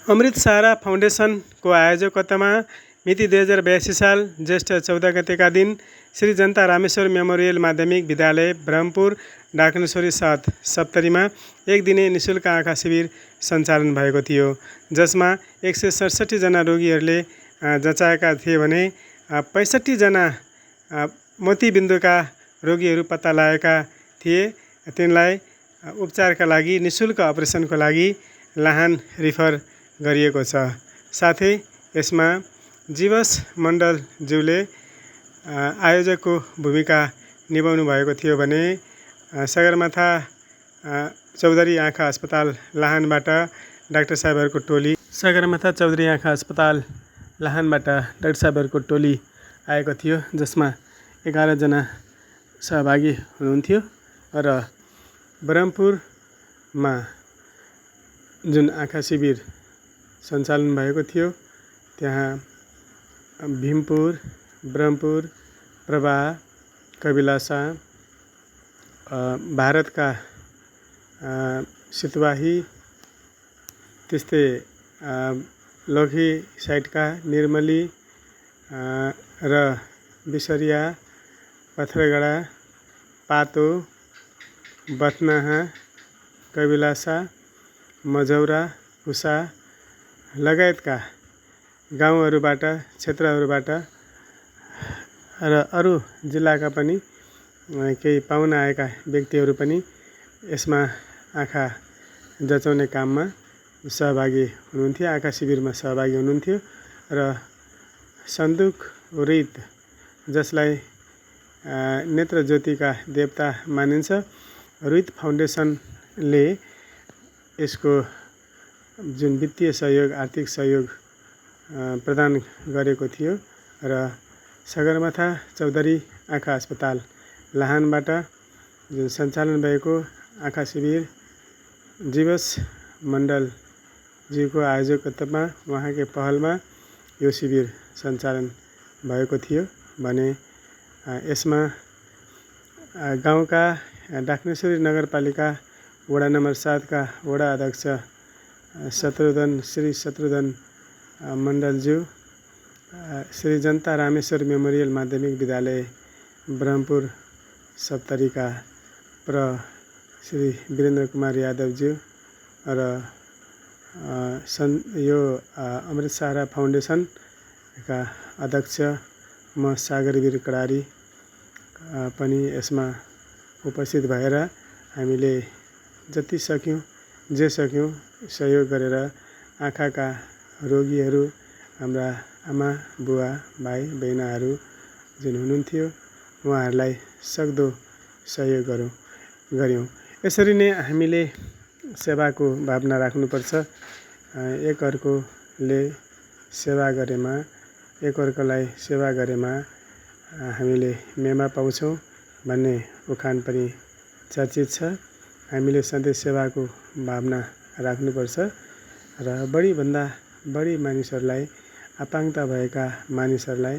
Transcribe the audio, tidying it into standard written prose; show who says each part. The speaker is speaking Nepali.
Speaker 1: अमृत सहारा फाउन्डेसनको आयोजकतामा मिति 2082 साल ज्येष्ठ 14 गतेका दिन श्री जनता रामेश्वर मेमोरियल माध्यमिक विद्यालय ब्रह्मपुर डाकनेश्वरी 7 सप्तरीमा एक दिने निशुल्क आँखा शिविर सञ्चालन भएको थियो, जसमा 167 जना रोगीहरूले जचाएका थिए भने 65 जना मोतीबिन्दुका रोगीहरू पत्ता लागेका थिए। तिनलाई उपचारका लागि निशुल्क अपरेसनको लागि लाहान रिफर गरिएको छ। साथै यसमा जीवस मण्डलज्यूले आयोजकको भूमिका निभाउनु भएको थियो भने सगरमाथा चौधरी आँखा अस्पताल लाहानबाट डाक्टर साहबहरूको टोली आएको थियो, जसमा 11 जना सहभागी हुनुहुन्थ्यो र ब्रह्मपुरमा जुन आँखा शिविर सञ्चालन भएको थियो त्यहाँ भीमपुर, ब्रह्मपुर, प्रवाह, कबिलासा, भारतका सितवाही, त्यस्तै लोधी साइडका निर्मली र बिसरिया, पथरगडा, पातो, बथनाहा, कबिलासा, मझौरा, हुसा लगायतका गाउँहरूबाट, क्षेत्रहरूबाट र अरू जिल्लाका पनि केही पाहुना आएका व्यक्तिहरू पनि यसमा आँखा जचाउने काममा सहभागी हुनुहुन्थ्यो, आँखा शिविरमा सहभागी हुनुहुन्थ्यो र सन्दुक हृत, जसलाई नेत्र ज्योतिका देवता मानिन्छ, हृत फाउन्डेसनले यसको जुन वित्तीय सहयोग, आर्थिक सहयोग प्रदान गरेको थियो र सगरमाथा चौधरी आँखा अस्पताल लाहानबाट जुन सञ्चालन भएको आँखा शिविर जीवस मण्डलज्यूको आयोजकतामा उहाँकै पहलमा यो शिविर सञ्चालन भएको थियो भने यसमा गाउँका डाकनेश्वरी नगरपालिका वडा नम्बर 7 का वडा अध्यक्ष श्री शत्रुघ्न मण्डलज्यू, श्री जनता रामेश्वर मेमोरियल माध्यमिक विद्यालय ब्रह्मपुर सप्तरीका श्री वीरेन्द्र कुमार यादवज्यू र यो अमृत सहारा फाउन्डेसनका अध्यक्ष म सागरवीर कडारी पनि यसमा उपस्थित भएर हामीले जति सक्यौँ जे सक्यौँ सहयोग गरेर आँखाका रोगीहरू, हाम्रा आमा बुवा भाइ बहिनीहरू जुन हुनुहुन्थ्यो उहाँहरूलाई सक्दो सहयोग गऱ्यौँ। यसरी नै हामीले सेवाको भावना राख्नुपर्छ। एकअर्कालाई सेवा गरेमा हामीले मेवा पाउँछौँ भन्ने उखान पनि चर्चित छ। हामीले सधैँ सेवाको भावना राख्नुपर्छ र बढीभन्दा बढी मानिसहरूलाई, आपाङ्गता भएका मानिसहरूलाई